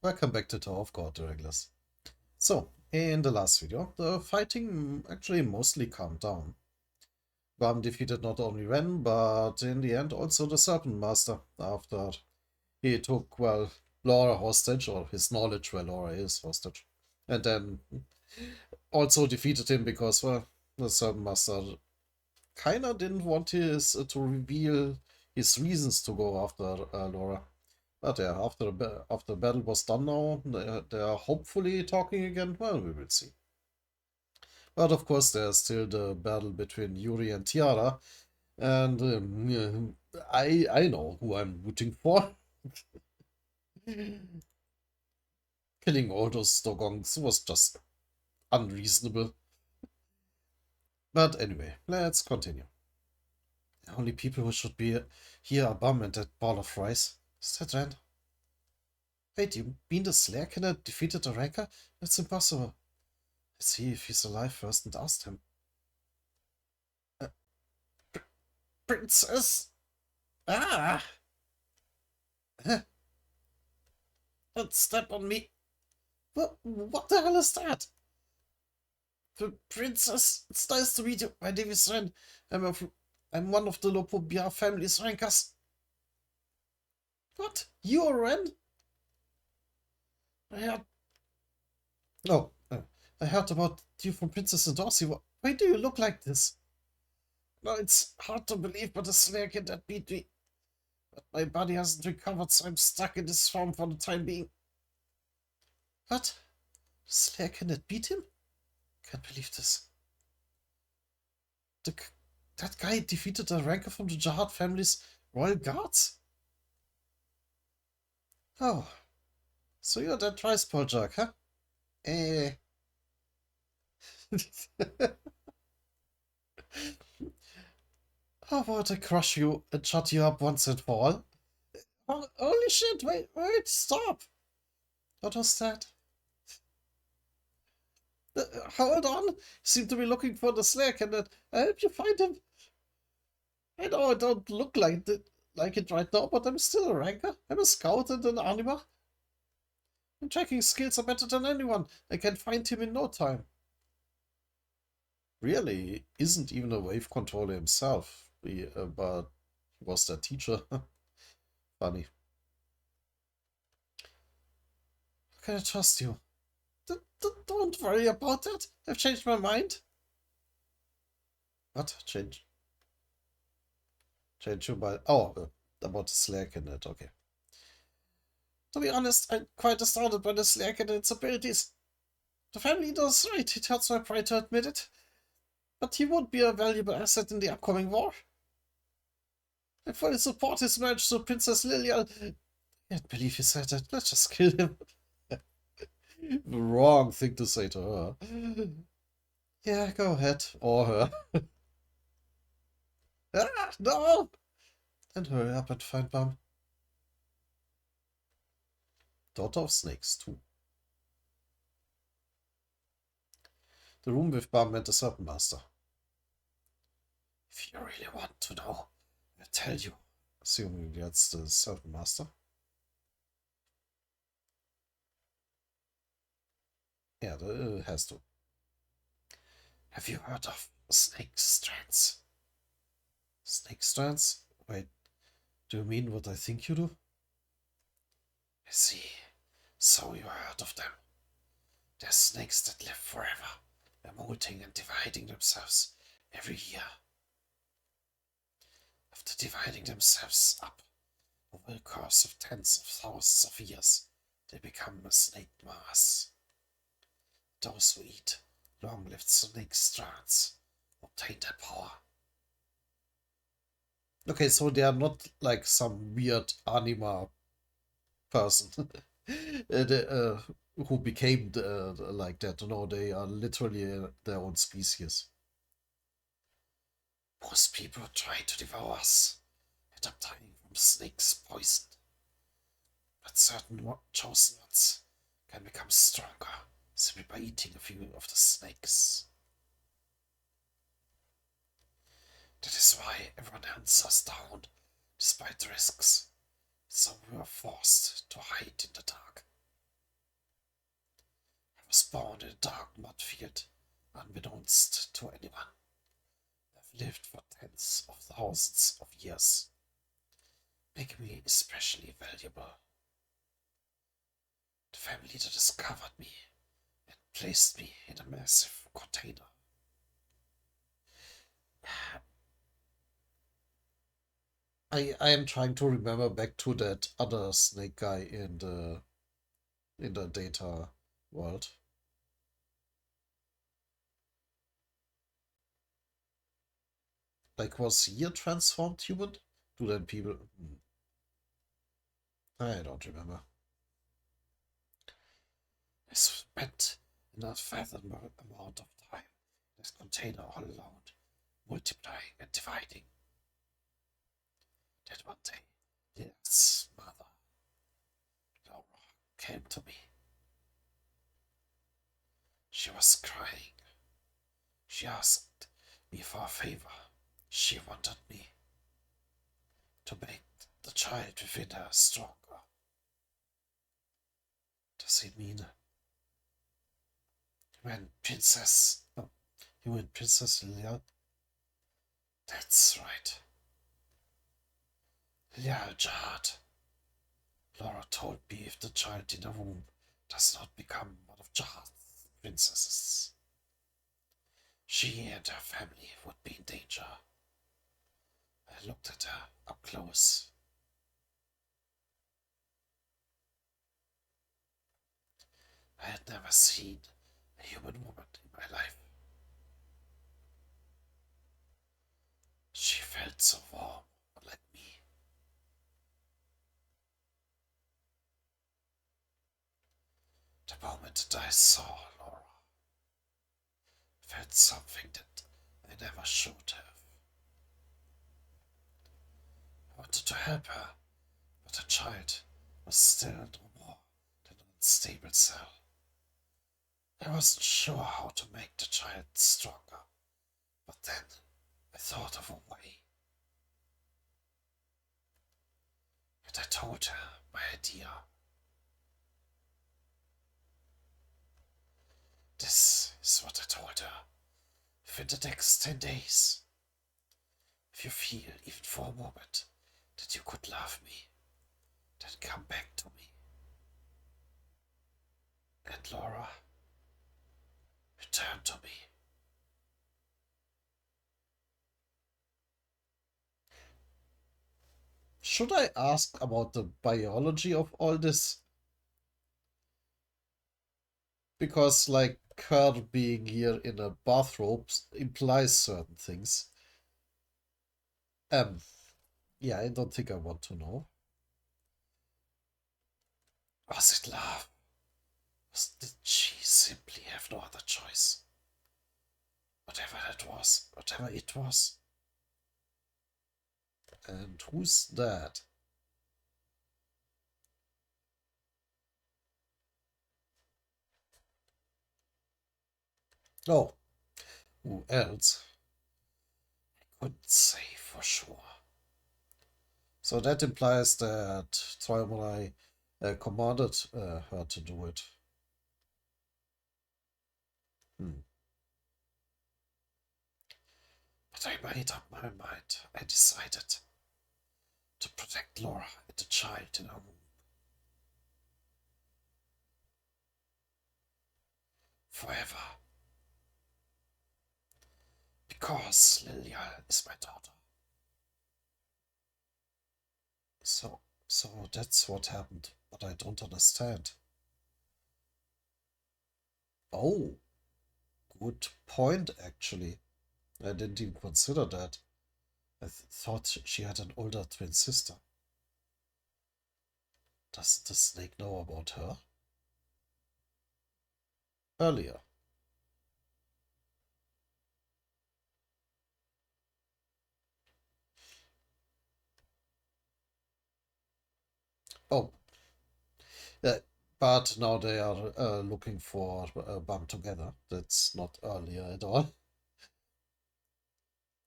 Welcome back to Tower of God, Regulars. So, in the last video, the fighting actually mostly calmed down. Bam defeated not only Ren, but in the end also the Serpent Master, after he took, well, Laura hostage, or his knowledge where Laura is hostage. And then also defeated him because, well, the Serpent Master kinda didn't want his to reveal his reasons to go after Laura. But yeah, after the battle was done now, they are hopefully talking again. Well, we will see. But of course, there's still the battle between Yuri and Tiara, and I know who I'm rooting for. Killing all those Dogongs was just unreasonable. But anyway, let's continue. The only people who should be here are Bum and that ball of rice. Is that Ren? Wait, you mean the Slayer cannot defeated the Ranker? That's impossible. Let's see if he's alive first and ask him. Uh, Princess! Ah! Huh? Don't step on me! What the hell is that? Princess, it's nice to meet you. My name is Ren. I'm one of the Lopobia family's rankers. What? You're Ren? I heard. No, I heard about you from Princess and Dorsey. Why do you look like this? No, it's hard to believe, but a Slayer can that beat me. But my body hasn't recovered, so I'm stuck in this form for the time being. What? Slayer cannot beat him? Can't believe this. The, that guy defeated a ranker from the Jihad family's royal guards? Oh, so you're that rice ball jug, huh? Eh. How about I crush you and shut you up once and for all? Oh, holy shit, wait, stop! What was that? Hold on! You seem to be looking for the Slayer. Can I help you find him? I know I don't look like it right now, but I'm still a ranker. I'm a scout and an anima. My tracking skills are better than anyone. I can find him in no time. Really, he isn't even a wave controller himself, but he was their teacher. Funny. How can I trust you? Don't worry about that. I've changed my mind. What? Change your mind? Oh, about the Slack in it. Okay. To be honest, I'm quite astounded by the Slack and its abilities. The family does right. It hurts my pride to admit it. But he would be a valuable asset in the upcoming war. I fully support his marriage to Princess Lilia. I can't believe he said that. Let's just kill him. The wrong thing to say to her. Yeah, go ahead. Or her. Ah, no! And hurry up and find Bum. Daughter of Snakes, too. The room with Bum and the Serpent Master. If you really want to know, I'll tell you. Assuming that's the Serpent Master. Yeah, it has to. Have you heard of snake strands? Snake strands? Wait, do you mean what I think you do? I see. So you heard of them. They're snakes that live forever, molting and dividing themselves every year. After dividing themselves up over the course of tens of thousands of years, they become a snake mass. Those who eat long-lived snake strands obtain that power. Okay, so they are not like some weird anima person who became like that. No, they are literally their own species. Most people try to devour us, end up dying from snakes poisoned. But certain chosen ones can become stronger simply by eating a few of the snakes. That is why everyone hunts us down, despite the risks. So we are forced to hide in the dark. dark mud field, unbeknownst to anyone. I've lived for tens of thousands of years, making me especially valuable. The family that discovered me and placed me in a massive container. I am trying to remember back to that other snake guy in the data world. Like, was he a transformed human? Do then people? I don't remember. I spent an unfathomable amount of time in this container all alone, multiplying and dividing. That one day, Lilith's mother, Laura, came to me. She was crying. She asked me for a favor. She wanted me to make the child within her stronger. Does it mean when Princess... No, you mean Princess Lilia? That's right. Lilia Jihad. Laura told me if the child in the womb does not become one of Jihad's princesses, she and her family would be in danger. I looked at her up close. I had never seen a human woman in my life. She felt so warm, like me. The moment that I saw Laura, I felt something that I never should have. I wanted to help her, but the child was still no more than an unstable cell. I wasn't sure how to make the child stronger, but then I thought of a way. And I told her my idea. This is what I told her. Within the next 10 days, if you feel even for a moment that you could love me, then come back to me. And Laura returned to me. Should I ask about the biology of all this? Because, like, her being here in a bathrobe implies certain things. Yeah, I don't think I want to know. Was it love? Did she simply have no other choice? Whatever it was. And who's that? Oh, who else? I couldn't say for sure. So that implies that Troimonai commanded her to do it. But I made up my mind. I decided to protect Laura and the child in her womb. Forever. Because Lilia is my daughter. So that's what happened, but I don't understand. Oh, good point, actually. I didn't even consider that. I thought she had an older twin sister. Does the snake know about her? Earlier. Oh, but now they are looking for a bum together. That's not earlier at all.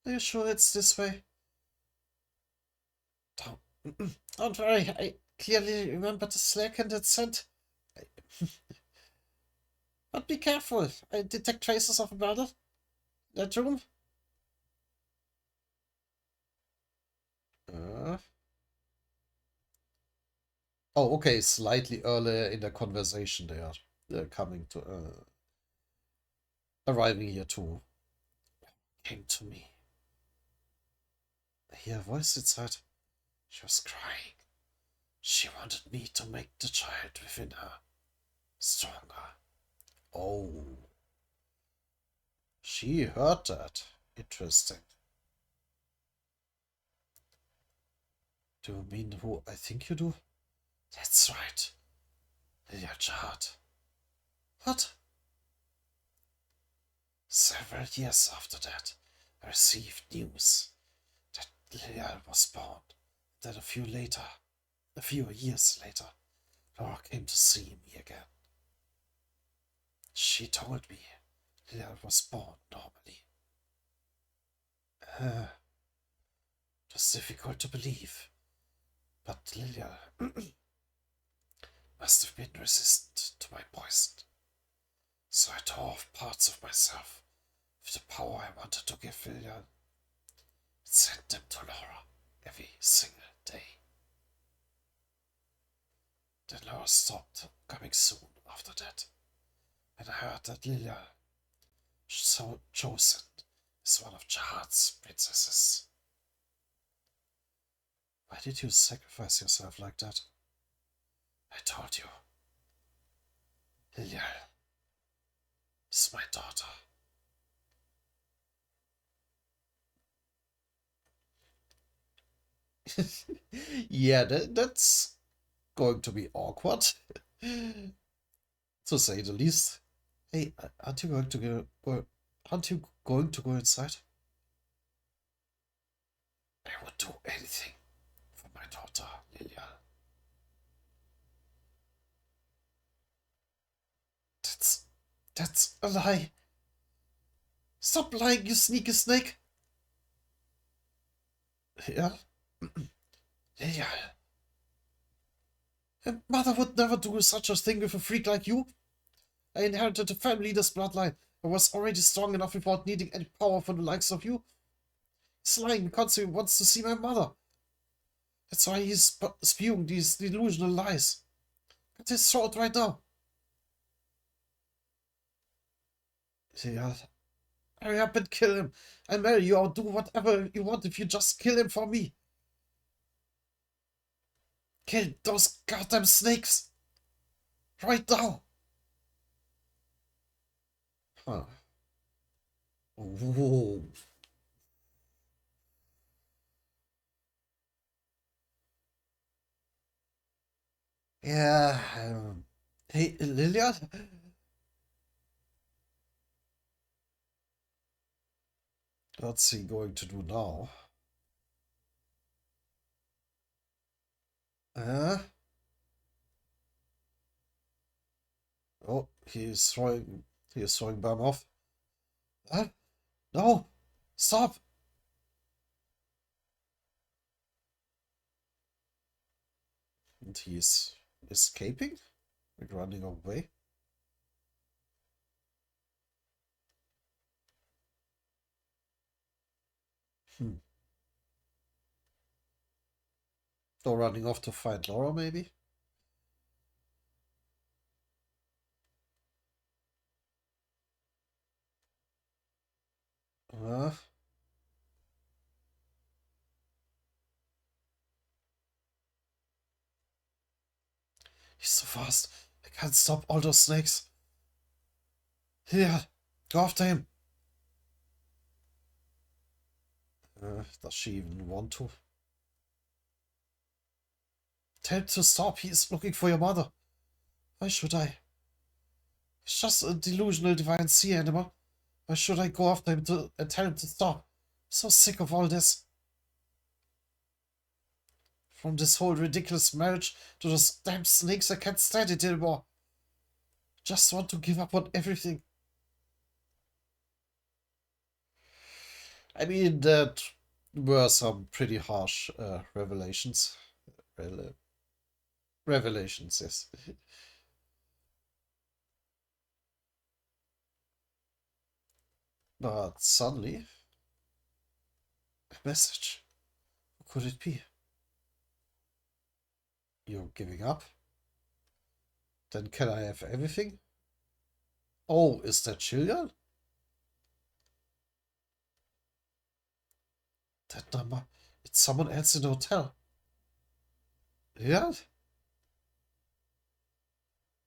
Are you sure it's this way? Don't worry, I clearly remember the slack and its scent. But be careful. I detect traces of a murder. That room. Uh, oh, okay. Slightly earlier in the conversation, they are coming to arriving here too. Came to me. I hear a voice inside. She was crying. She wanted me to make the child within her stronger. Oh, she heard that. Interesting. Do you mean who I think you do? That's right. Lilia Jihad. What? Several years after that, I received news that Lilia was born. Then a few years later, Laura came to see me again. She told me Lilia was born normally. It was difficult to believe, but Lilia must have been resistant to my poison. So I tore off parts of myself with the power I wanted to give Lilia and sent them to Laura every single day. Then Laura stopped coming soon after that, and I heard that Lilia, so chosen, is one of Jihad's princesses. Why did you sacrifice yourself like that? I told you. Lilia is my daughter. Yeah, that's going to be awkward, to say the least. Hey, aren't you going to Aren't you going to go inside? I would do anything for my daughter, Lilia. That's that's a lie. Stop lying, you sneaky snake. Yeah, Lilia. My mother would never do such a thing with a freak like you. I inherited a family leader's bloodline. I was already strong enough without needing any power from the likes of you. He's lying because he wants to see my mother. That's why he's spewing these delusional lies. Cut his throat right now. Yeah. Hurry up and kill him. I'll marry you or do whatever you want if you just kill him for me. Kill those goddamn snakes. Right now. Huh. Whoa. Yeah. Hey, Lilia? What's he going to do now? Oh, he is throwing bomb off. No! Stop! And he's escaping? Like running away? Hmm. Or running off to find Laura, maybe? Uh, he's so fast. I can't stop all those snakes. Here, go after him. Does she even want to? Tell him to stop. He is looking for your mother. Why should I? He's just a delusional divine sea animal. Why should I go after him and tell him to stop? I'm so sick of all this. From this whole ridiculous marriage to those damn snakes, I can't stand it anymore. Just want to give up on everything. I mean, that were some pretty harsh revelations. Revelations, yes. But suddenly, a message. Who could it be? You're giving up? Then can I have everything? Oh, is that Chilean? That number. It's someone else in the hotel. Yeah?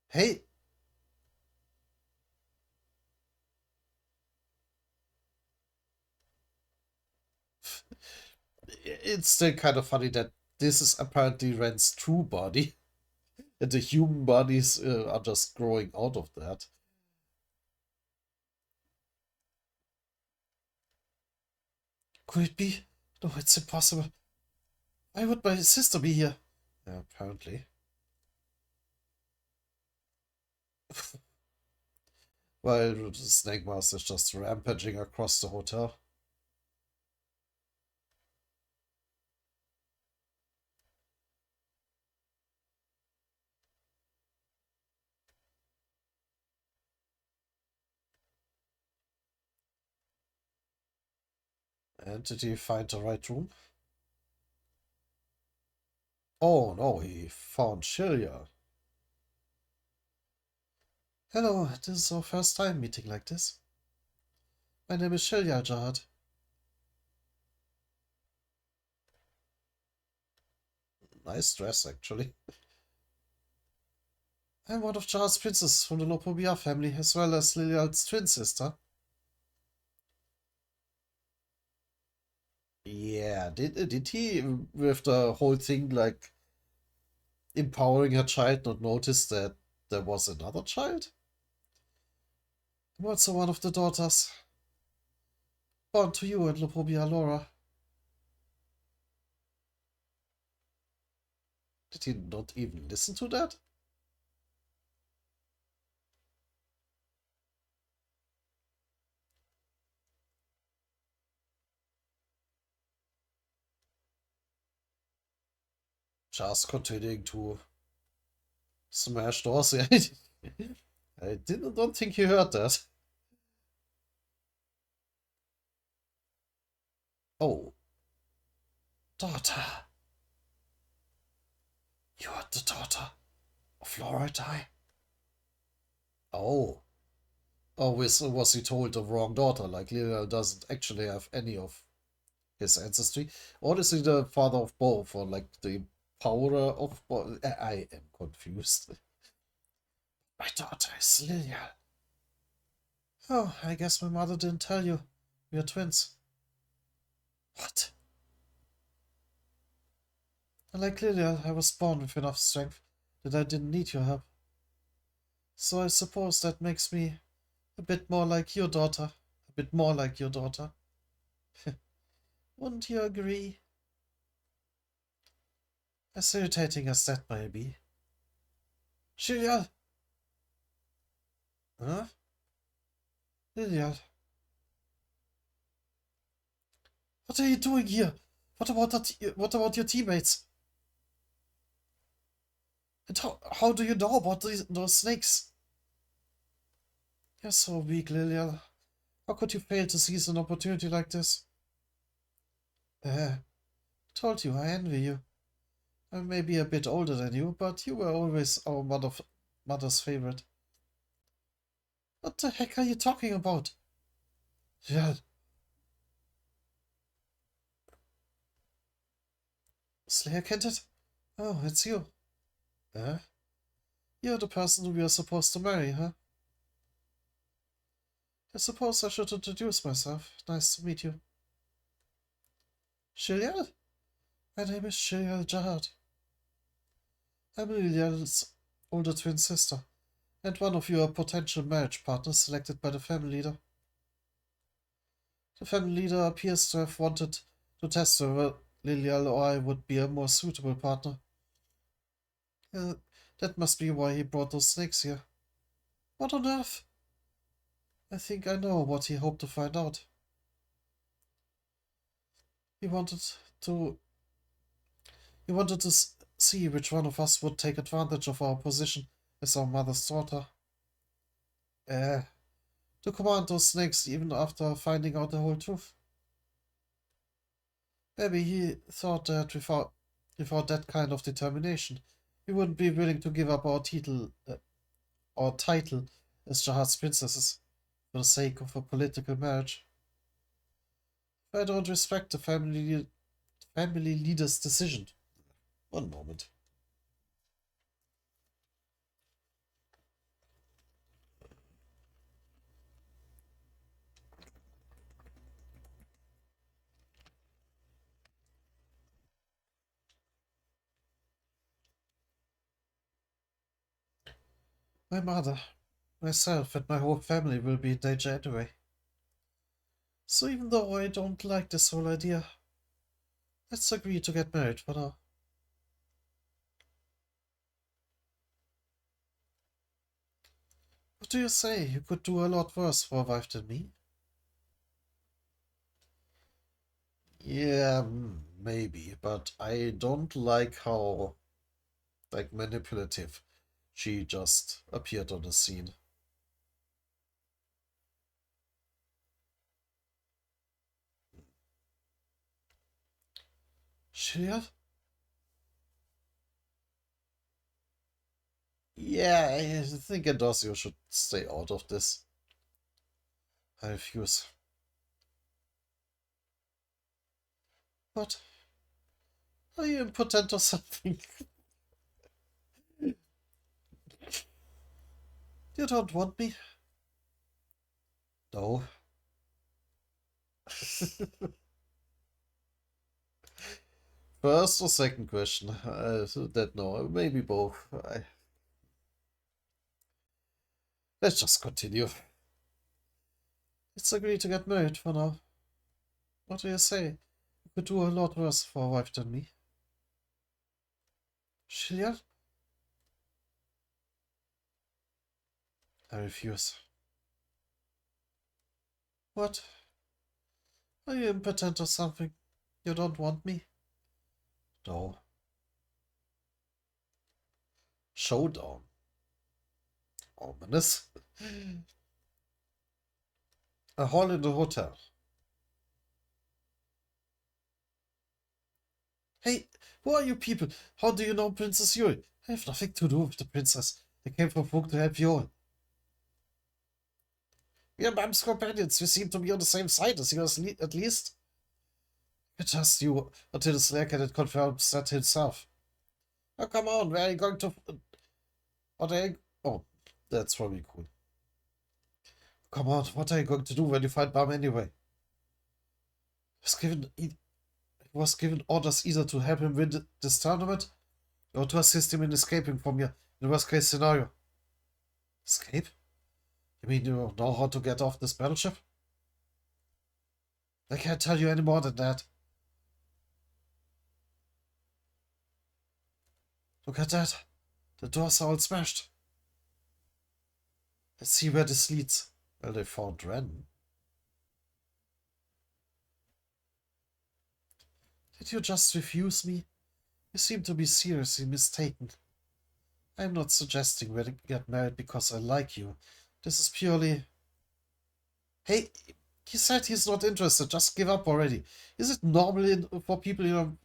Hey! It's still kind of funny that this is apparently Ren's true body, and the human bodies are just growing out of that. Could it be? No, it's impossible. Why would my sister be here? Yeah, apparently. While the Snake Master is just rampaging across the hotel. And did he find the right room? Oh no, he found Shilia. Hello, this is our first time meeting like this. My name is Shilia Jad. Nice dress, actually. I'm one of Jad's princes from the Lopobia family, as well as Lilial's twin sister. Yeah, did he, with the whole thing, like, empowering her child, not notice that there was another child? I'm also one of the daughters, born to you and Lopobia Laura. Did he not even listen to that? Just continuing to smash doors. I don't think he heard that. Oh, daughter. You are the daughter of Laura Dye. Oh. Oh, was he told the wrong daughter? Like Lilial doesn't actually have any of his ancestry? Or is he the father of both? Or like the power of both? I am confused. My daughter is Lilial. Oh, I guess my mother didn't tell you. We are twins. What? Like Lilial, I was born with enough strength that I didn't need your help. So I suppose that makes me a bit more like your daughter. A bit more like your daughter. Wouldn't you agree? As irritating as that may be. Lilial! Huh? Lilial, what are you doing here? What about your teammates? And how do you know about those snakes? You're so weak, Lilial. How could you fail to seize an opportunity like this? Told you, I envy you. I may be a bit older than you, but you were always our mother's favorite. What the heck are you talking about? Yeah. Slayer Kentet? Oh, it's you. Uh, you're the person we are supposed to marry, huh? I suppose I should introduce myself. Nice to meet you. Shilial? My name is Shilial Jahad. I'm Lilial's older twin sister, and one of your potential marriage partners selected by the family leader. The family leader appears to have wanted to test whether Lilial or I would be a more suitable partner. Uh, that must be why he brought those snakes here. What on earth? I think I know what he hoped to find out. He wanted to. He wanted to see which one of us would take advantage of our position as our mother's daughter. Eh, to command those snakes even after finding out the whole truth. Maybe he thought that without that kind of determination, we wouldn't be willing to give up our title as Jahad's princesses for the sake of a political marriage. If I don't respect the family leader's decision. One moment. My mother, myself, and my whole family will be in danger anyway. So even though I don't like this whole idea, let's agree to get married for now. What do you say? You could do a lot worse for a wife than me. Yeah, maybe, but I don't like how, manipulative she just appeared on the scene. Shia? Yeah, I think Endosio should stay out of this. I refuse. What? Are you impotent or something? You don't want me? No. First or second question? That no, maybe both. Let's just continue. Let's agree to get married for now. What do you say? You could do a lot worse for a wife than me. Shillian? I refuse. What? Are you impotent or something? You don't want me? No. Showdown. Ominous. A hall in the hotel. Hey, who are you people? How do you know Princess Yuri? I have nothing to do with the princess. I came from Folk to help you all. We are Mom's companions. We seem to be on the same side as you, at least. I trust you until the Slayer Cadet confirms that himself. Oh, come on. Where are you going to... What are you... Oh, that's probably cool. Come on. What are you going to do when you find Mom anyway? He was given orders either to help him win this tournament or to assist him in escaping from here in the worst case scenario. Escape? You mean you know how to get off this battleship? I can't tell you any more than that. Look at that. The doors are all smashed. Let's see where this leads. Well, they found Ren. Did you just refuse me? You seem to be seriously mistaken. I'm not suggesting we get married because I like you. This is purely... Hey, he said he's not interested. Just give up already. Is it normal for people in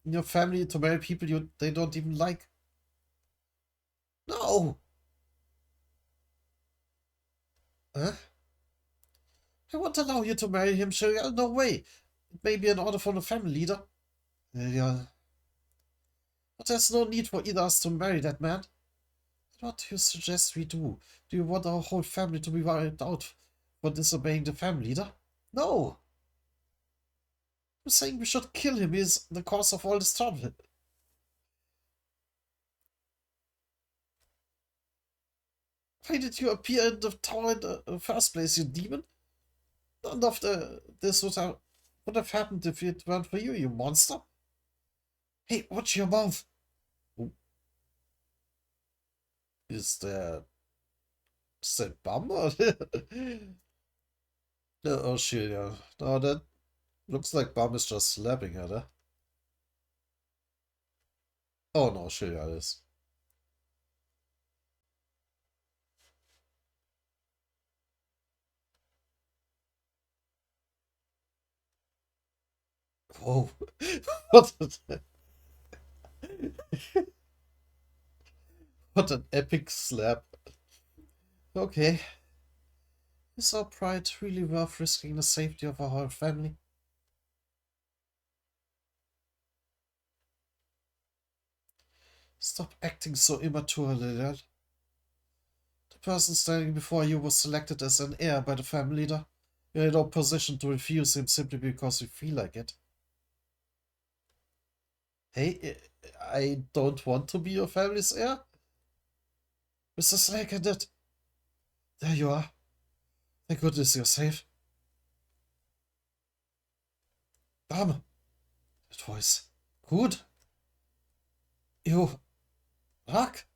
your family to marry people they don't even like? No! Huh? I won't allow you to marry him, Shirya. No way. It may be an order from the family leader. Yeah. But there's no need for either of us to marry that man. What do you suggest we do? Do you want our whole family to be wiped out for disobeying the family leader? No! I'm saying we should kill him. He's the cause of all this trouble. Why did you appear in the tower in the first place, you demon? None of this would have happened if it weren't for you, you monster. Hey, watch your mouth. Is that... Is that Bum? Or oh shit, yeah. No, that looks like Bum is just slapping her, huh? Oh no, shit, yeah, it is. Whoa. What an, what an epic slap. Okay. Is our pride really worth risking the safety of our whole family? Stop acting so immature, Lilian. The person standing before you was selected as an heir by the family leader. You're in no position to refuse him simply because you feel like it. Hey, I don't want to be your family's heir? Mr. Snake and it. There you are. Thank goodness you're safe. Bam! That voice. Good. You. Rak.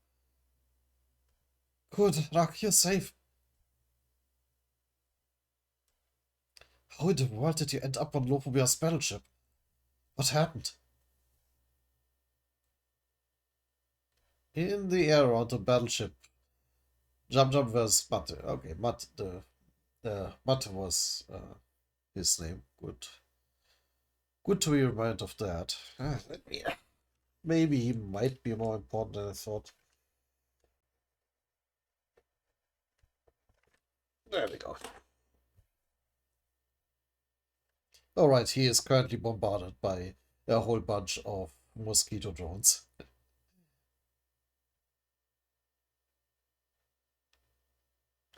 Good, Rak, you're safe. How in the world did you end up on Lopobia's battleship? What happened? In the air around the battleship. Jump was Matte. Okay, Matte, Matte was his name. Good. Good to be reminded of that. Maybe he might be more important than I thought. There we go. Alright, he is currently bombarded by a whole bunch of mosquito drones.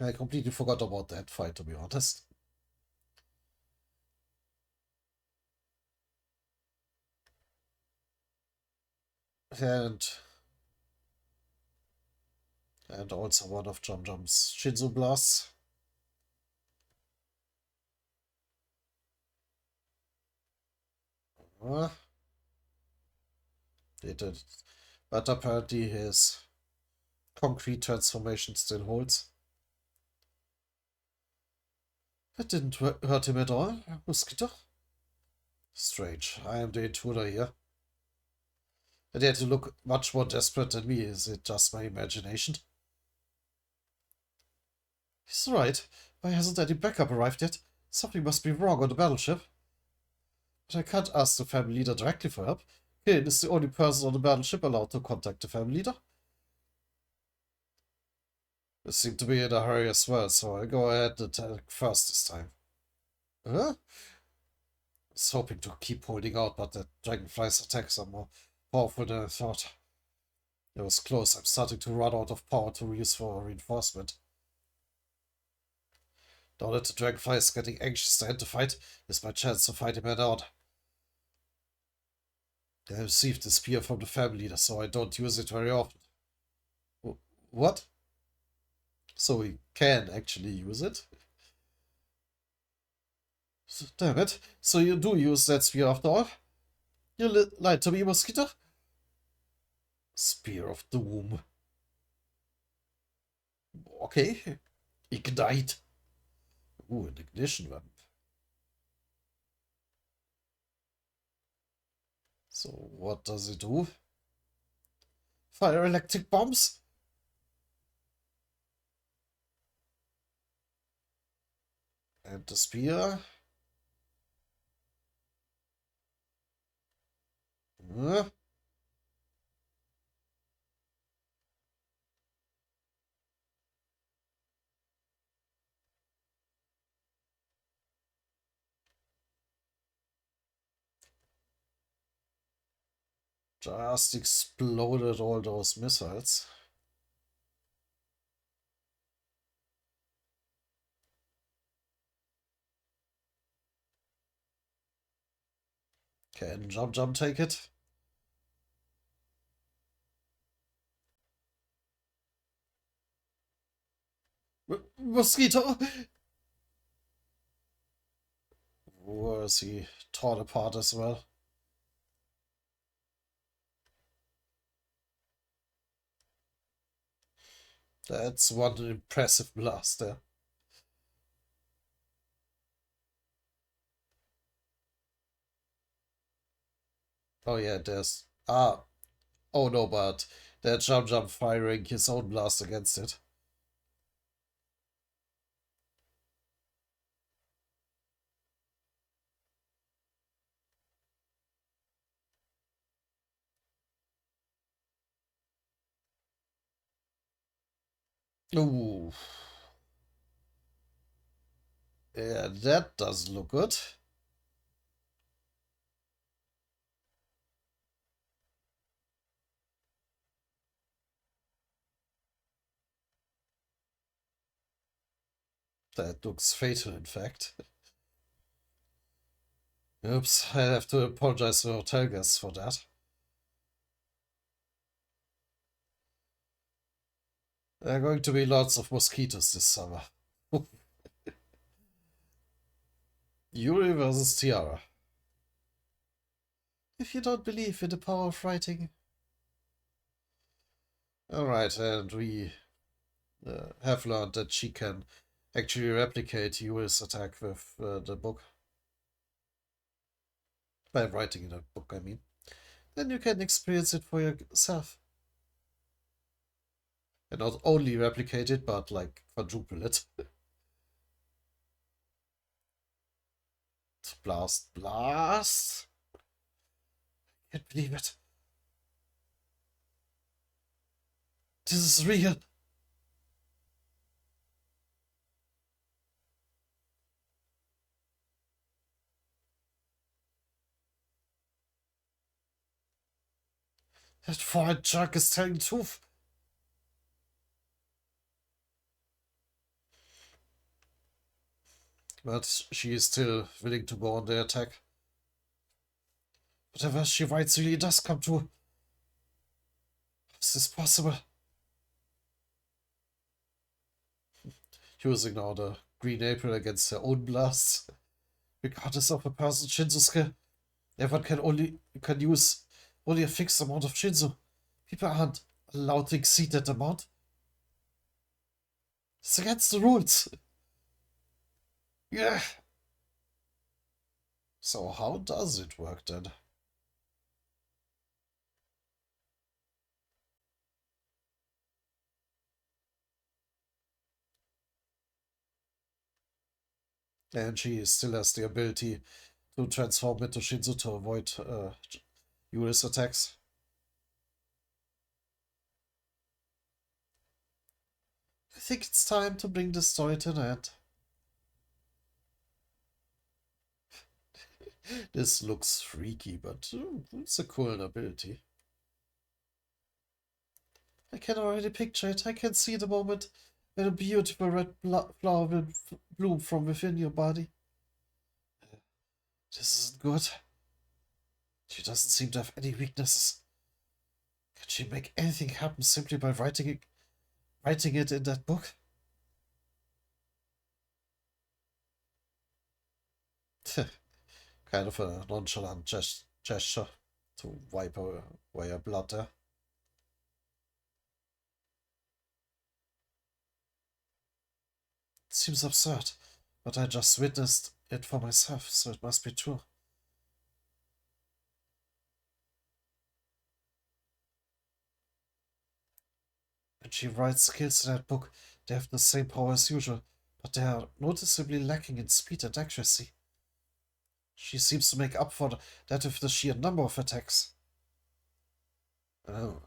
I completely forgot about that fight, to be honest. And also one of Jum Jum's Shinzo blasts. They did. But apparently his concrete transformation still holds. That didn't hurt him at all, Mosquito. Strange. I am the intruder here. And yet you look much more desperate than me. Is it just my imagination? He's right. Why hasn't any backup arrived yet? Something must be wrong on the battleship. But I can't ask the family leader directly for help. Kane is the only person on the battleship allowed to contact the family leader. They seem to be in a hurry as well, so I'll go ahead and attack first this time. Huh? I was hoping to keep holding out, but the dragonfly's attacks are more powerful than I thought. It was close. I'm starting to run out of power to use for reinforcement. Now that the dragonfly is getting anxious to end the fight, is my chance to fight him head on. I received the spear from the family leader, so I don't use it very often. What? So we can actually use it? Damn it. So you do use that spear after all? You lied to me, Mosquito? Spear of Doom. Okay. Ignite. Ooh, an ignition weapon. So what does it do? Fire electric bombs? And the spear? Just exploded all those missiles. Can Jump take it? Mosquito! Was he torn apart as well? That's one impressive blast there. Oh yeah, there's... Ah, oh no, but that Jump firing his own blast against it. Ooh. Yeah, that doesn't look good. That looks fatal, in fact. Oops, I have to apologize to hotel guests for that. There are going to be lots of mosquitoes this summer. Yuri versus Tiara. If you don't believe in the power of writing. Alright, and we have learned that she can actually replicate Yuri's attack with the book. By writing in a book, I mean. Then you can experience it for yourself. And not only replicate it, but like quadruple it. Blast, blast! Can't believe it. This is real. That foreign jerk is telling the truth. But she is still willing to go on the attack. Whatever she writes really does come true. Is this possible? Using now the green April against her own blasts. Regardless of a person's Shinzo skill, everyone can use only a fixed amount of Shinzo. People aren't allowed to exceed that amount. It's against the rules. Yeah. So how does it work then? And she still has the ability to transform into Shinzo to avoid Yuri's attacks. I think it's time to bring the story to an end. This looks freaky, but it's a cool ability. I can already picture it. I can see the moment when a beautiful red flower will bloom from within your body. This isn't good. She doesn't seem to have any weaknesses. Can she make anything happen simply by writing it in that book? Kind of a nonchalant gesture to wipe away her blood there. It seems absurd, but I just witnessed it for myself, so it must be true. When she writes skills in that book, they have the same power as usual, but they are noticeably lacking in speed and accuracy. She seems to make up for that with the sheer number of attacks. Oh.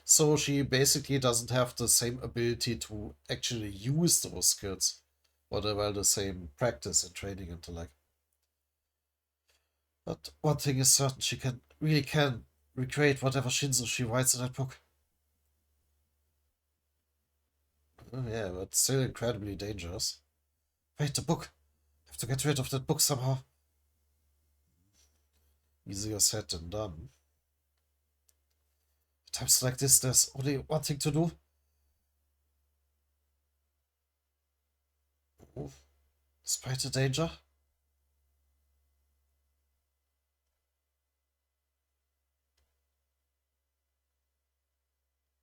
So she basically doesn't have the same ability to actually use those skills, or the same practice and training intellect. But one thing is certain, she really can recreate whatever Shinzo she writes in that book. Oh, yeah, but still incredibly dangerous. Wait, the book! I have to get rid of that book somehow. Easier said than done. At times like this, there's only one thing to do. Oh, despite the danger.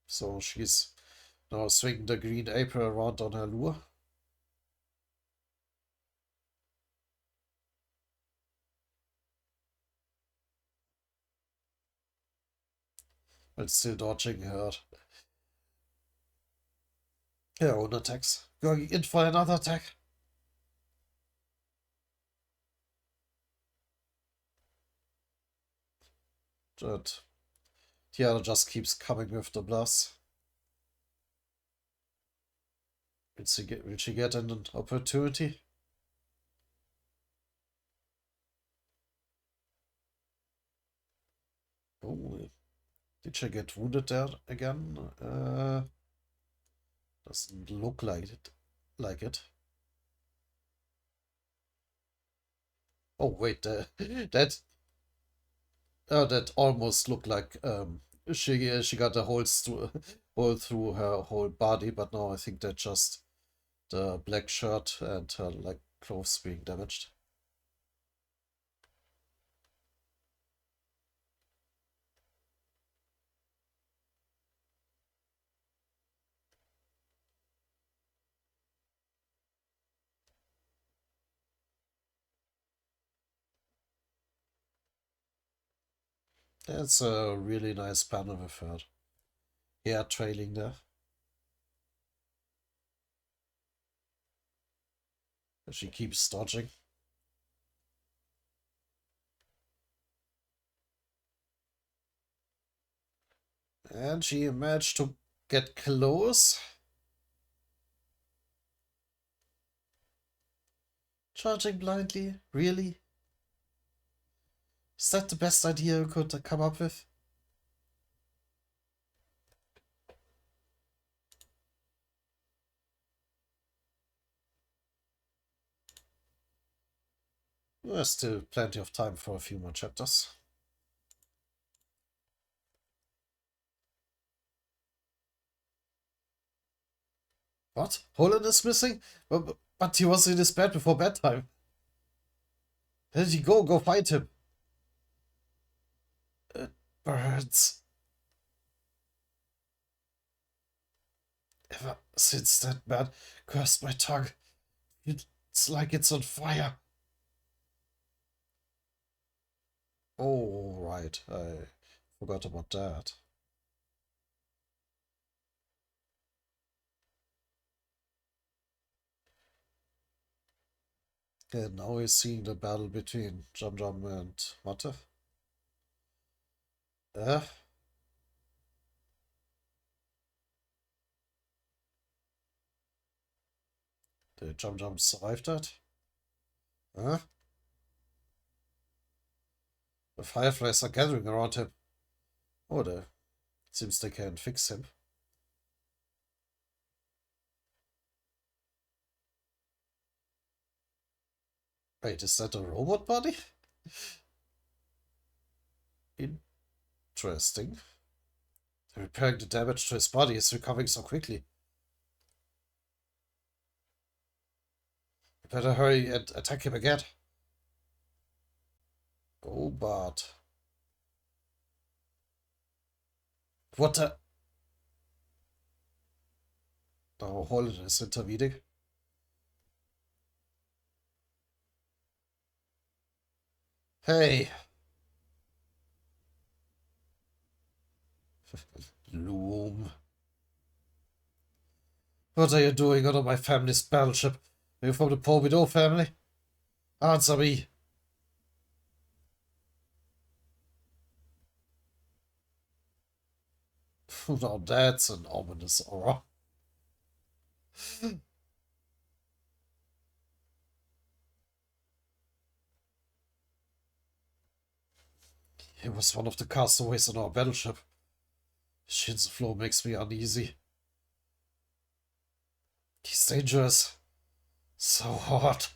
So she's now swinging the green apron around on her lure. While still dodging her own attacks. Going in for another attack. That The other just keeps coming with the blast. Will she get an opportunity? Oh, did she get wounded there again? Doesn't look like it. Oh wait, that that almost looked like she got a hole through her whole body, but no, I think that's just the black shirt and her like clothes being damaged. That's a really nice panel with her hair trailing there. She keeps dodging. And she managed to get close. Charging blindly? Really? Is that the best idea you could come up with? There's still plenty of time for a few more chapters. What? Holland is missing? But he was in his bed before bedtime. Where did he go? Go find him. It burns. Ever since that man cursed my tongue, it's like it's on fire. Oh, right. I forgot about that. And now we're seeing the battle between Jam Jam and Matte. Uh, the Jam Jam survived that? Huh? The fireflies are gathering around him. Oh, it seems they can fix him. Wait, is that a robot body? Interesting. Repairing the damage to his body is recovering so quickly. You better hurry and attack him again. Oh, but... What the... Oh, Holland is intervening. Hey! Loom. What are you doing on my family's battleship? Are you from the Pompidou family? Answer me! Now that's an ominous aura. He was one of the castaways on our battleship. Shin's flow makes me uneasy. He's dangerous. So hot.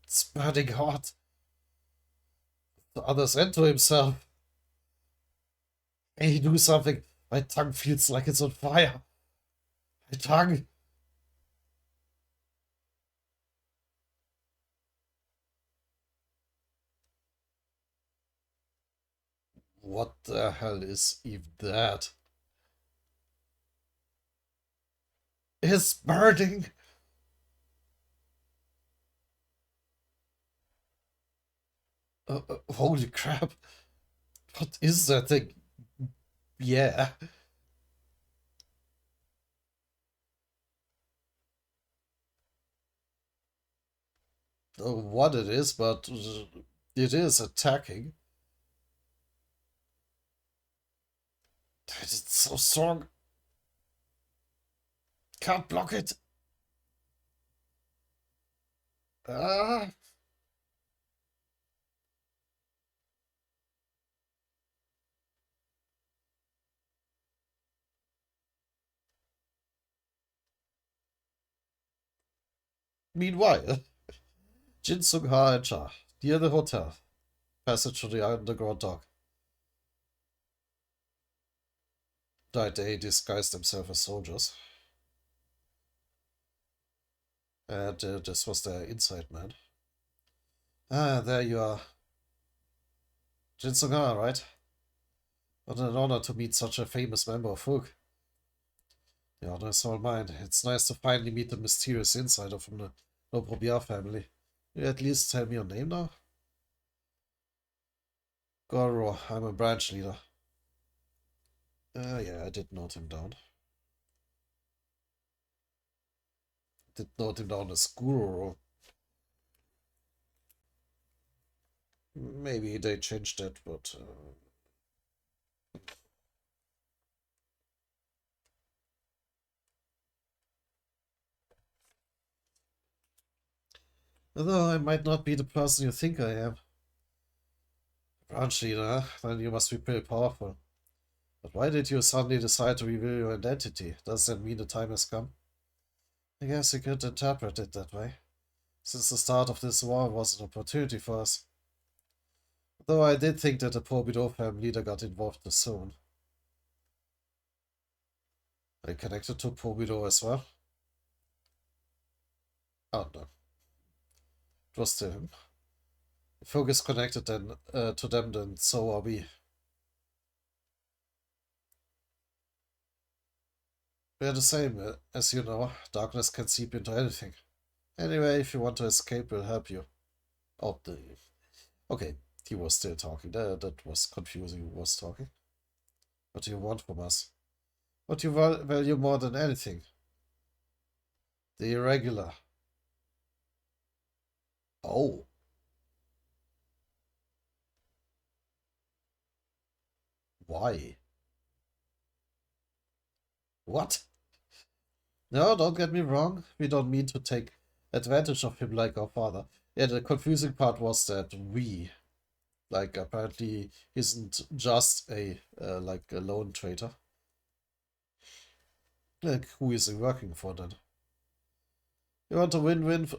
It's burning hot. The others and to himself. Hey, do something. My tongue feels like it's on fire. My tongue. What the hell is even that? It's burning. Holy crap. What is that thing? Yeah. Don't know what it is, but it is attacking. It's so strong. Can't block it. Ah. Meanwhile, Jin Sung Ha and Cha, near the hotel, passage to the underground dock. They disguised themselves as soldiers. And this was their inside man. Ah, there you are. Jin Sung Ha, right? What an honor to meet such a famous member of Fook. The honor is all mine. It's nice to finally meet the mysterious insider from the Nobrobia family. Will you at least tell me your name now? Goro, I'm a branch leader. Yeah, I did note him down. Did note him down as Guru. Maybe they changed that, but... Although I might not be the person you think I am. Branch leader, huh? Then you must be pretty powerful. But why did you suddenly decide to reveal your identity? Does that mean the time has come? I guess you could interpret it that way. Since the start of this war was an opportunity for us. Though I did think that the Pobido family leader got involved too soon. Are you connected to Pobido as well? Oh no. It was to him. If Folk is connected then, to them, then so are we. We're the same, as you know. Darkness can seep into anything. Anyway, if you want to escape, we'll help you. Oh, okay, he was still talking. That was confusing. Who was talking? What do you want from us? What do you value more than anything? The irregular. Oh. Why? What? No, don't get me wrong. We don't mean to take advantage of him like our father. Yeah, the confusing part was that we, like, apparently isn't just like a lone traitor. Like, who is he working for then? We want a win-win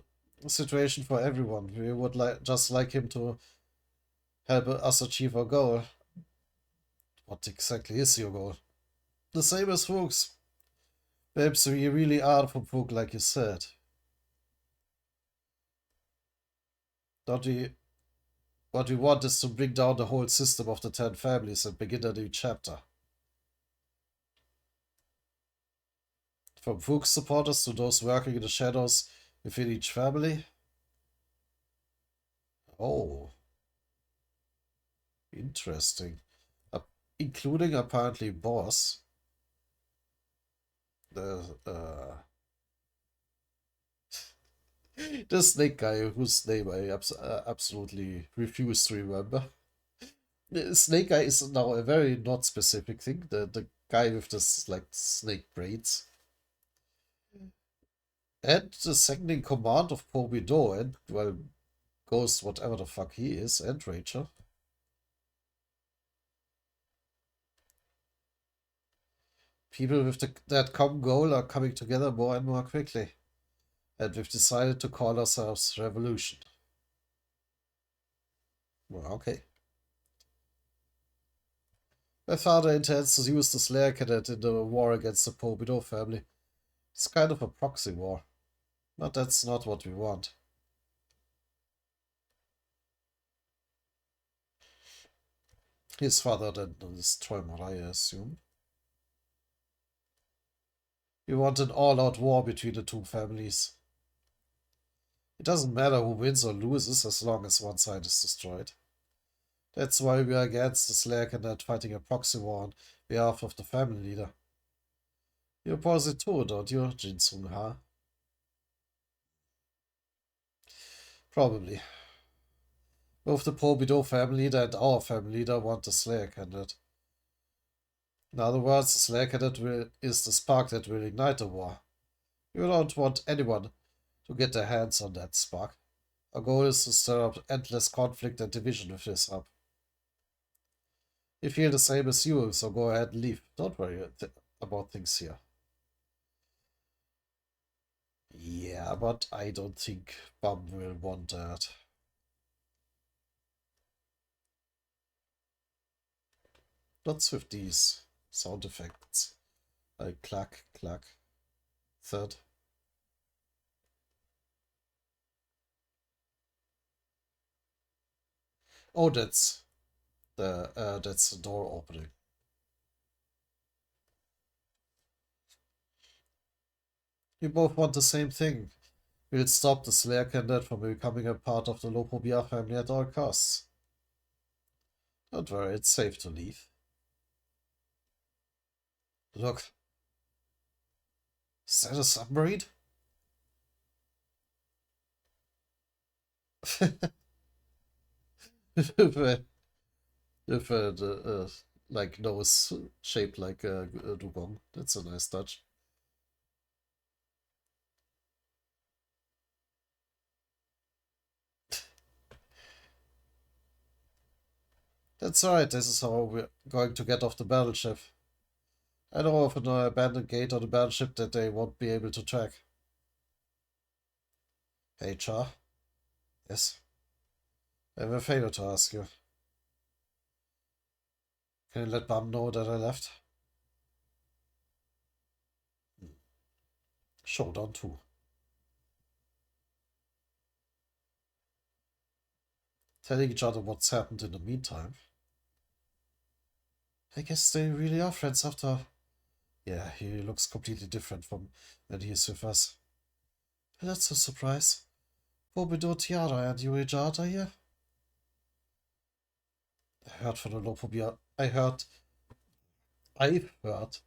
situation for everyone. We would just like him to help us achieve our goal. What exactly is your goal? The same as Fuchs. Perhaps we really are from Fug, like you said. Don't we? What we want is to bring down the whole system of the 10 families and begin a new chapter. From Fuchs supporters to those working in the shadows within each family. Oh. Interesting. Including apparently Boss. The the snake guy whose name I absolutely refuse to remember. The snake guy is now a very not specific thing. The guy with this like snake braids. And the second in command of Pobido and well Ghost whatever the fuck he is and Rachel. People with that common goal are coming together more and more quickly. And we've decided to call ourselves Revolution. Well, okay. My father intends to use the Slayer Cadet in the war against the Pobido family. It's kind of a proxy war. But that's not what we want. His father then destroy Marai, I assume. We want an all-out war between the two families. It doesn't matter who wins or loses as long as one side is destroyed. That's why we are against the Slayer Cadet fighting a proxy war on behalf of the family leader. You oppose it too, don't you, Jin Sung Ha? Probably. Both the Pobido family leader and our family leader want the Slayer Cadet. In other words, the Slayer Cadet is the spark that will ignite the war. You don't want anyone to get their hands on that spark. Our goal is to stir up endless conflict and division with this hub. We feel the same as you, so go ahead and leave. Don't worry about things here. Yeah, but I don't think Bum will want that. Lots with these sound effects. Like clack, clack, third. Oh, that's the door opening. We both want the same thing. We'll stop the Slayer Cadet from becoming a part of the Lopobia family at all costs. Don't worry, it's safe to leave. Look. Is that a submarine? With a like nose shaped like a dugong. That's a nice touch. That's right, this is how we're going to get off the battleship. I know of an abandoned gate on the battleship that they won't be able to track. Hey, Char. Yes? I have a favor to ask you. Can you let Mom know that I left? Showdown 2. Telling each other what's happened in the meantime. I guess they really are friends after. Yeah, he looks completely different from when he is with us. That's a surprise. Bobido Tiara and Yurijat are here. I heard from the Lopobia. I've heard that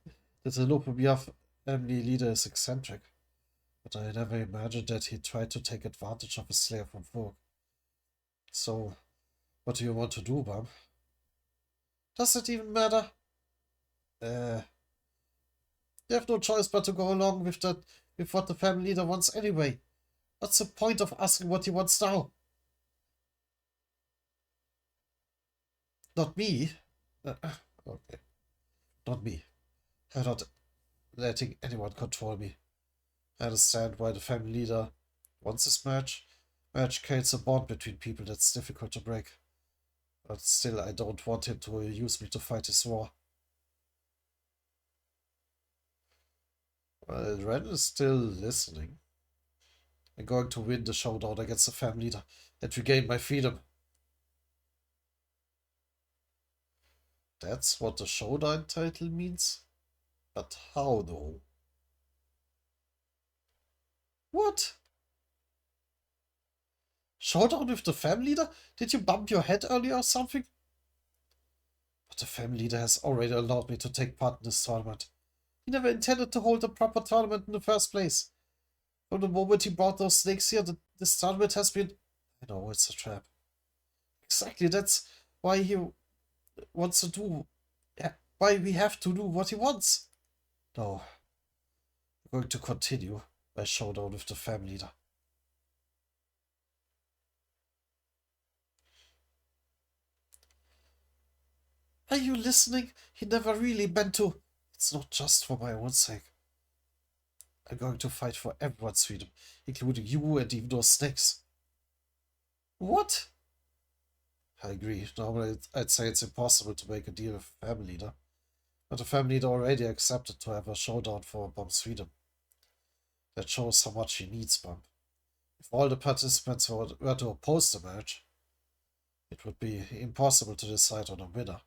the Lopobia family leader is eccentric, but I never imagined that he tried to take advantage of a slayer from Vogue. So, what do you want to do, Bam? Does it even matter? You have no choice but to go along with what the family leader wants anyway. What's the point of asking what he wants now? Not me. Okay. Not me. I'm not letting anyone control me. I understand why the family leader wants this match. Match creates a bond between people that's difficult to break. But still, I don't want him to use me to fight his war. Well, Ren is still listening. I'm going to win the showdown against the family leader and regain my freedom. That's what the showdown title means? But how though? What? Showdown with the family leader? Did you bump your head earlier or something? But the family leader has already allowed me to take part in this tournament. He never intended to hold a proper tournament in the first place. From the moment he brought those snakes here, this tournament has been... I know, it's a trap. Exactly, that's why he wants to do... why we have to do what he wants. No. We're going to continue my showdown with the family leader. Are you listening? He never really meant to. It's not just for my own sake. I'm going to fight for everyone's freedom, including you and even those snakes. What? I agree. Normally, I'd say it's impossible to make a deal with a family leader. But the family leader already accepted to have a showdown for Bum's freedom. That shows how much he needs Bum. If all the participants were to oppose the match, it would be impossible to decide on a winner.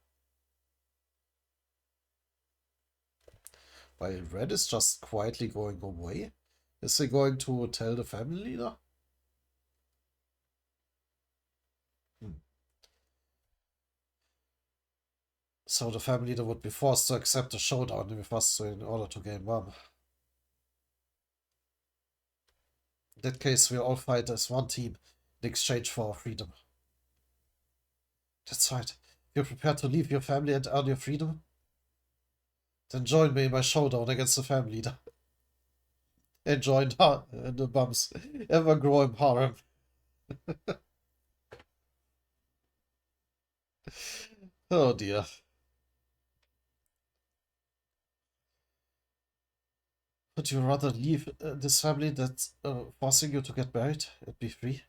While Red is just quietly going away, is he going to tell the family leader? So the family leader would be forced to accept a showdown with us in order to gain Bum. In that case, we all fight as one team in exchange for our freedom. That's right. You're prepared to leave your family and earn your freedom? Then join me in my showdown against the family leader. And join the bum's ever-growing harem. Oh dear. Would you rather leave this family that's forcing you to get married and be free?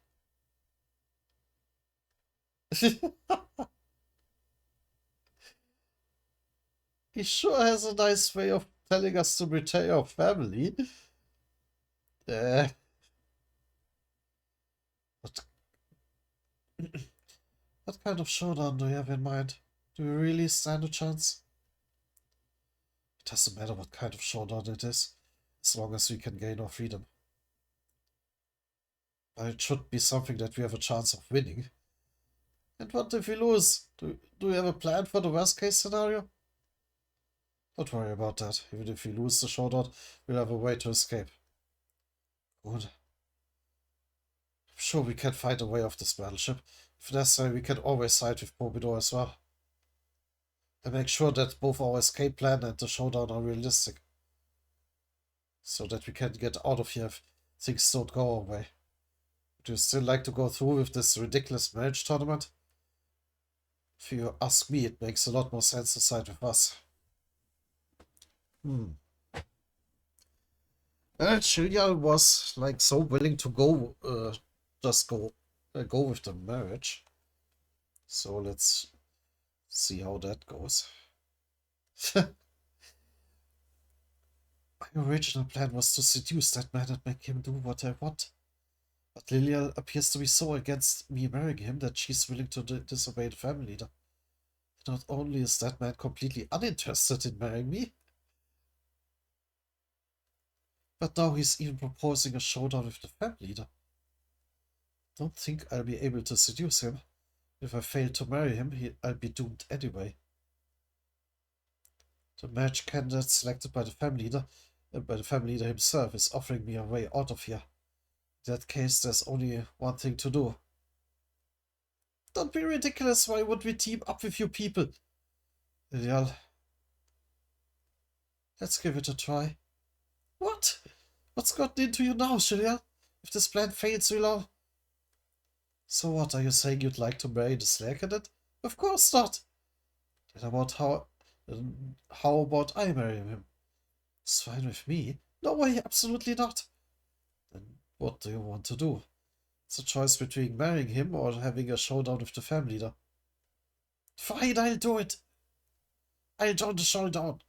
He sure has a nice way of telling us to betray our family. Uh, what, what kind of showdown do you have in mind? Do you really stand a chance? It doesn't matter what kind of showdown it is, as long as we can gain our freedom. But it should be something that we have a chance of winning. And what if we lose? Do we have a plan for the worst case scenario? Don't worry about that. Even if we lose the showdown, we'll have a way to escape. Good. I'm sure we can find a way off this battleship. If necessary, we can always side with Pompidou as well. And make sure that both our escape plan and the showdown are realistic. So that we can get out of here if things don't go our way. Do you still like to go through with this ridiculous marriage tournament? If you ask me, it makes a lot more sense to side with us. Julia was like so willing to go, just go with the marriage. So let's see how that goes. My original plan was to seduce that man and make him do what I want. But Lilia appears to be so against me marrying him that she's willing to disobey the family leader. Not only is that man completely uninterested in marrying me, but now he's even proposing a showdown with the family leader. Don't think I'll be able to seduce him. If I fail to marry him, I'll be doomed anyway. The marriage candidate selected by the family leader himself, is offering me a way out of here. In that case, there's only one thing to do. Don't be ridiculous. Why would we team up with you people? Lilial. Let's give it a try. What? What's gotten into you now, Lilial? If this plan fails, we'll all... So what, are you saying you'd like to marry the Slayer cadet? Of course not. Then how about I marry him? It's fine with me. No way, absolutely not. Then what do you want to do? It's a choice between marrying him or having a showdown with the family leader. Fine, I'll do it. I'll join the showdown.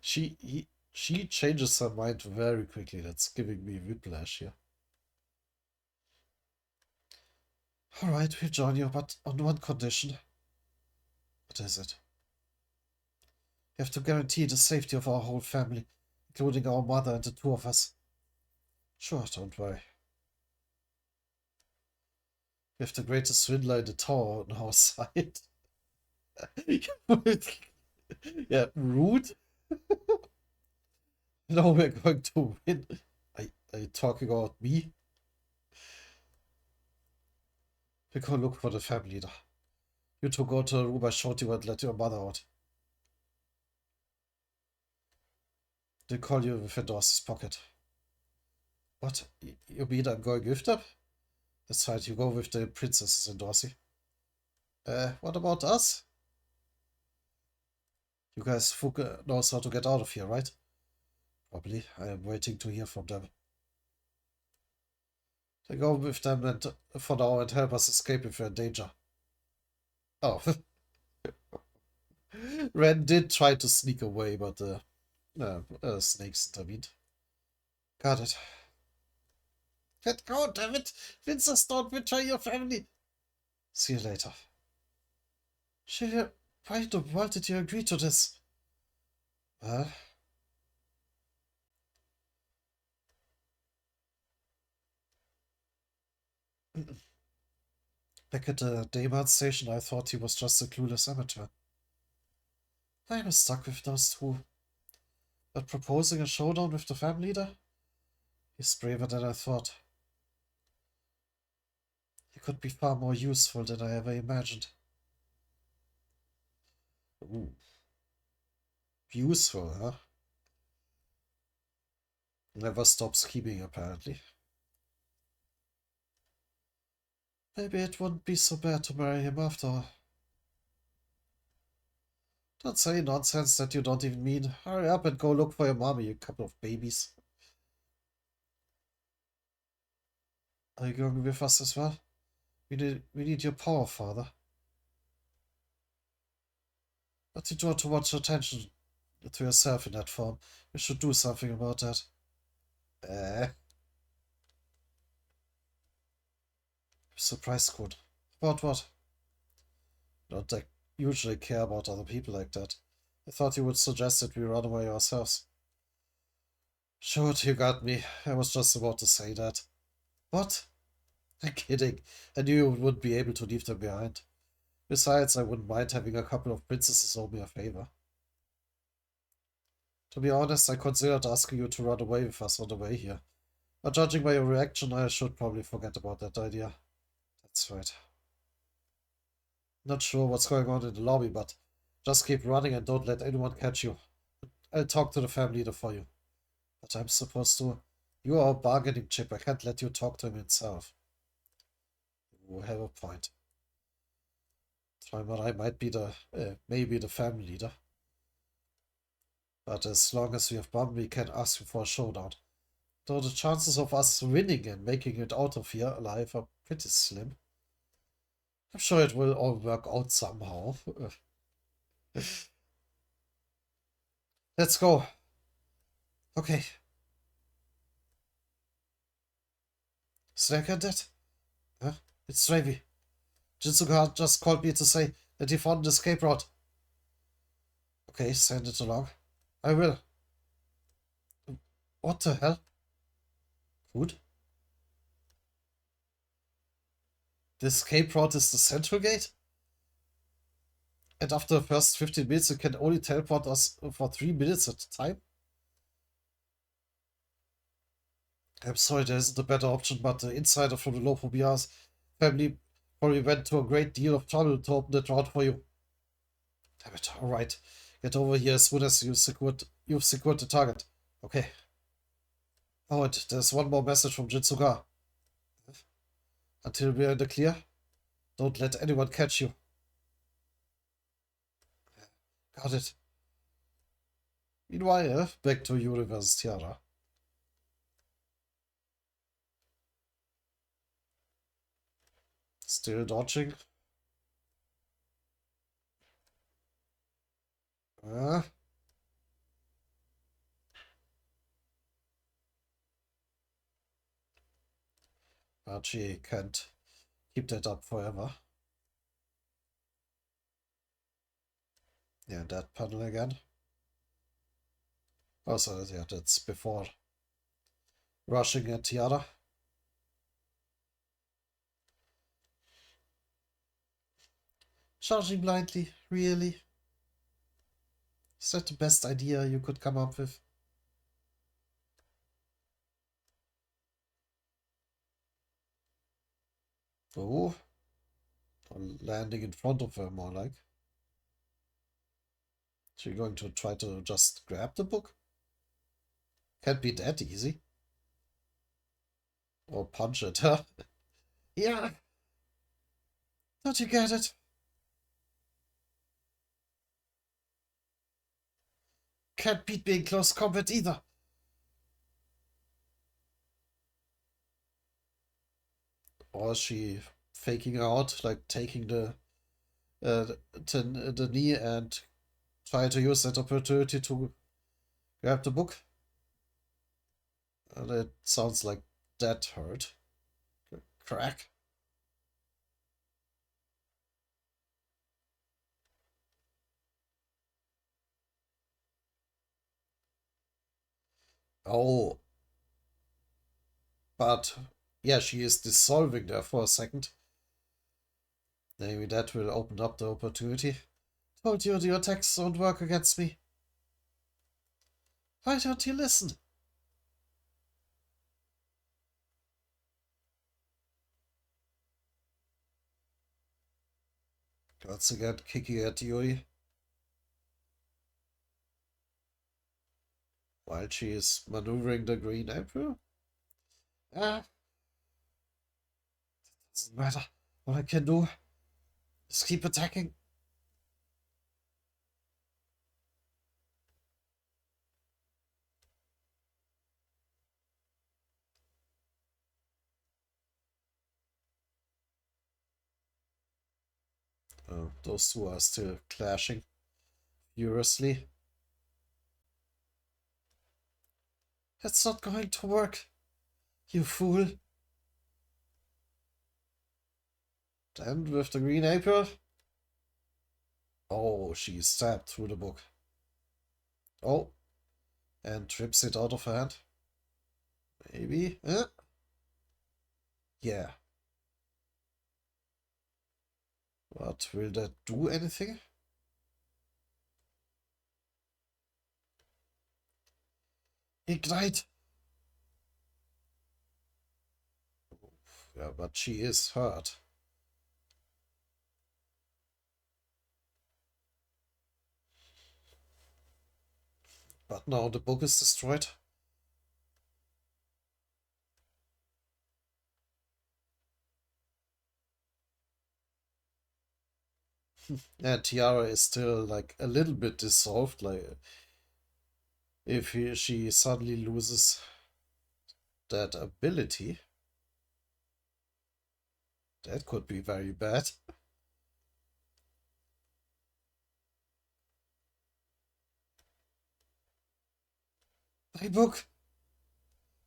She changes her mind very quickly. That's giving me whiplash here. Alright, we'll join you, but on one condition. What is it? You have to guarantee the safety of our whole family, including our mother and the two of us. Sure, don't worry. We have the greatest swindler in the tower on our side. Yeah, rude. Now we're going to win. Are you talking about me? We go look for the family leader. You two go to the room I showed you and let your mother out. They call you with Dorsey's pocket. What? You mean I'm going with them? That's right, you go with the princesses in Dorsey. What about us? You guys knows how to get out of here, right? Probably. I am waiting to hear from them. They go with them and for now and help us escape if we're in danger. Oh. Ren did try to sneak away, but snakes intervened. Got it. Let go, damn it! Princess, don't betray your family! See you later. Shilia, why in the world did you agree to this? Well... Back at the Daymart station, I thought he was just a clueless amateur. I was stuck with those two. But proposing a showdown with the family leader? He's braver than I thought. He could be far more useful than I ever imagined. Ooh. Useful, huh? Never stops keeping, apparently. Maybe it wouldn't be so bad to marry him after all. Don't say nonsense that you don't even mean. Hurry up and go look for your mommy, you couple of babies. Are you going with us as well? We need your power, father. But you draw too much attention to yourself in that form. You should do something about that. Eh, surprise quote. About what? Don't like, usually care about other people like that. I thought you would suggest that we run away ourselves. Shoot, you got me. I was just about to say that. What? I'm kidding. I knew you would be able to leave them behind. Besides, I wouldn't mind having a couple of princesses owe me a favor. To be honest, I considered asking you to run away with us on the way here. But judging by your reaction, I should probably forget about that idea. That's right. Not sure what's going on in the lobby, but just keep running and don't let anyone catch you. I'll talk to the family leader for you. But I'm supposed to. You are a bargaining chip. I can't let you talk to him himself. You have a point. But I might be maybe the family leader. But as long as we have Bum, we can ask him for a showdown. Though the chances of us winning and making it out of here alive are pretty slim. I'm sure it will all work out somehow. Let's go. Okay. Snack at that? Huh? It's Ravi. Jitsuga just called me to say that he found an escape route. Okay, send it along. I will. What the hell? Food? The escape route is the central gate? And after the first 15 minutes, it can only teleport us for 3 minutes at a time? I'm sorry, there isn't a better option, but the insider from the Lopobia's family probably went to a great deal of trouble to open that route for you. Damn it, alright. Get over here as soon as you've secured the target. Okay. Oh, and there's one more message from Jitsuga. Until we're in the clear, don't let anyone catch you. Got it. Meanwhile, back to Universe Tiara. Still dodging. But she can't keep that up forever. Yeah, that panel again. Oh, so yeah, that's before rushing at Tiara. Charging blindly, really? Is that the best idea you could come up with? Oh, or landing in front of her, more like. She going to try to just grab the book? Can't be that easy. Or punch it, huh? Yeah! Don't you get it? Can't beat being close combat either. Or is she faking out, like taking uh, the knee and try to use that opportunity to grab the book? And it sounds like that hurt. Crack. Oh, but yeah, she is dissolving there for a second. Maybe that will open up the opportunity. Told you the attacks don't work against me. Why don't you listen? Once again, kicking at Yuri. while she is maneuvering the Green April? Ah, doesn't matter. All I can do is keep attacking. Those two are still clashing furiously. It's not going to work, you fool. And with the Green April. Oh, she stabbed through the book. Oh, and trips it out of her hand. Maybe. Yeah. But will that do anything? Ignite! Yeah, but she is hurt. But now the book is destroyed. And Tiara is still like a little bit dissolved. Like if she suddenly loses that ability, that could be very bad. My book!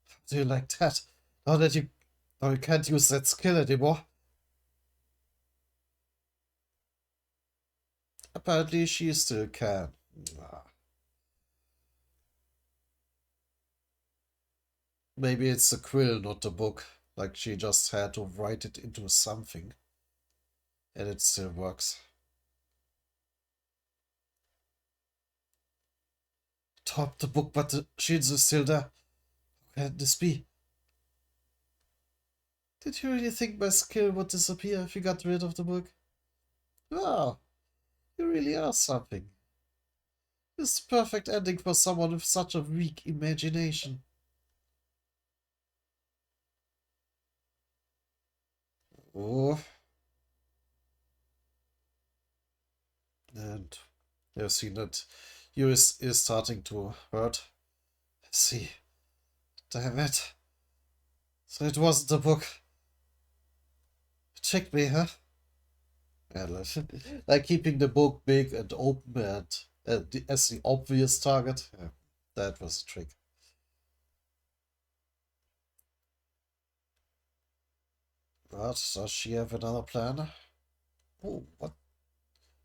How do you like that? Now you can't use that skill anymore. Apparently she still can. Maybe it's the quill, not the book. Like she just had to write it into something. And it still works. Top the book, but the shields are still there. How can this be? Did you really think my skill would disappear if you got rid of the book? Wow, you really are something. This is the perfect ending for someone with such a weak imagination. Oh, and you've seen that is starting to hurt. Let's see. Damn it. So it wasn't the book. Check me, huh? Yeah, like keeping the book big and open and as the obvious target. Yeah, that was a trick. But does she have another plan? Oh,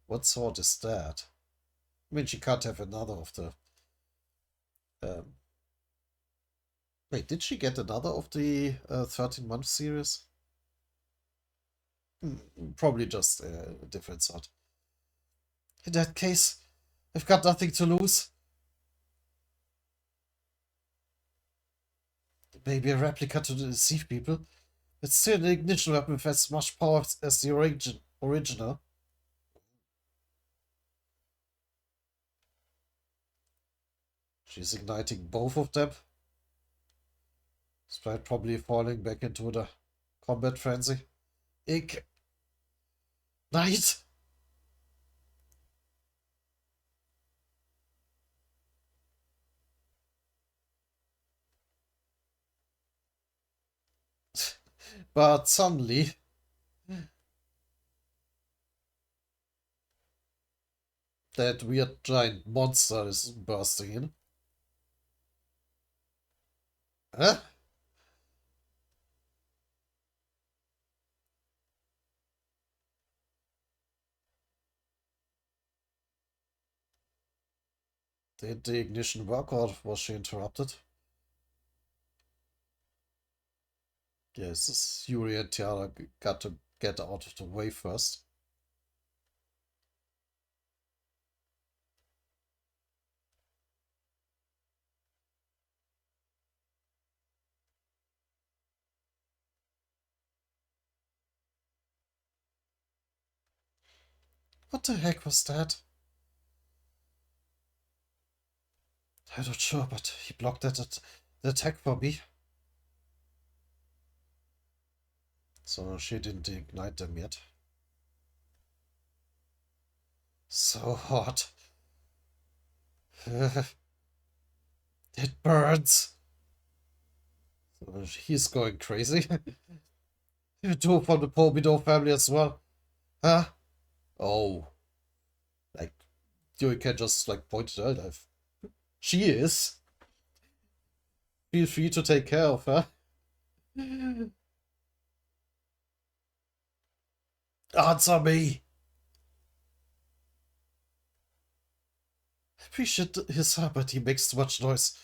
what sword is that? I mean, she can't have another of the. Um, wait, did she get another of the 13-month series? Probably just a different sword. In that case, I've got nothing to lose. Maybe a replica to deceive people. It's still an ignition weapon with as much power as the original. She's igniting both of them. Despite probably falling back into the combat frenzy. Ignite! But suddenly, that weird giant monster is bursting in. Huh? Did the ignition work or was she interrupted? Yes, this Yuri and Tiara got to get out of the way first. What the heck was that? I'm not sure, but he blocked the attack for me. So she didn't ignite them yet. So hot. It burns. So he's going crazy. You two from the Pobido family as well. Huh? Oh. Like, you can just, like, point it out. She is. Feel free to take care of her. Answer me! I appreciate his hair, but he makes too much noise.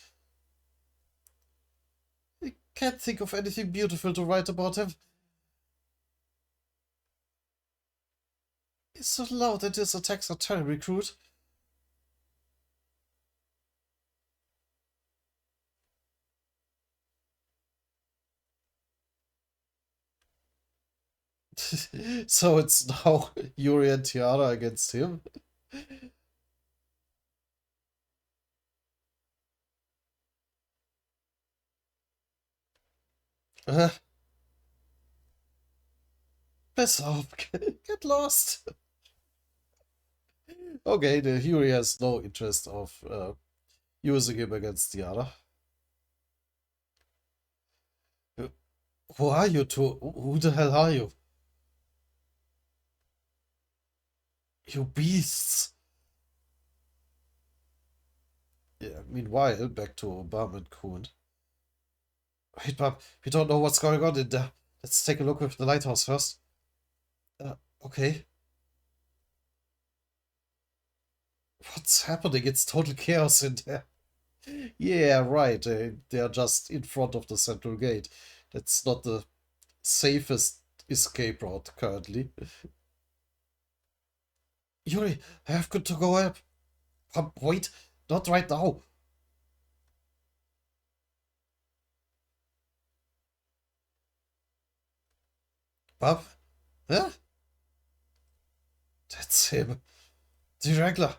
I can't think of anything beautiful to write about him. He's so loud and his attacks are terribly crude. So it's now Yuri and Tiara against him. Uh, Piss off. Get lost. Okay, the Yuri has no interest of using him against Tiara. Who are you two? Who the hell are you? You beasts! Yeah, meanwhile, back to Bum and Kuhn. Wait, Bum, we don't know what's going on in there. Let's take a look with the lighthouse first. Okay. What's happening? It's total chaos in there. Yeah, right. They're just in front of the central gate. That's not the safest escape route currently. Yuri, I have got to go up. Wait, not right now. Bob? Huh? That's him. The regular.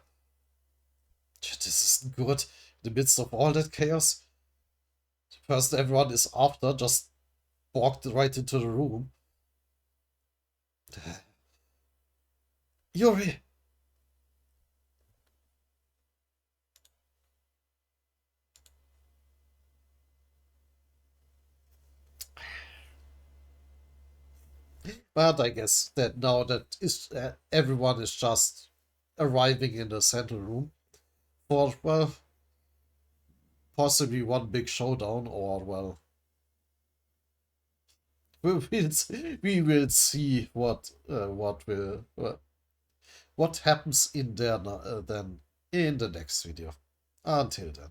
Shit, this isn't good. In the midst of all that chaos, the person everyone is after just walked right into the room. Yuri! But I guess that now that is everyone is just arriving in the central room for, well, possibly one big showdown, or, well, we will see what happens in there then in the next video. Until then.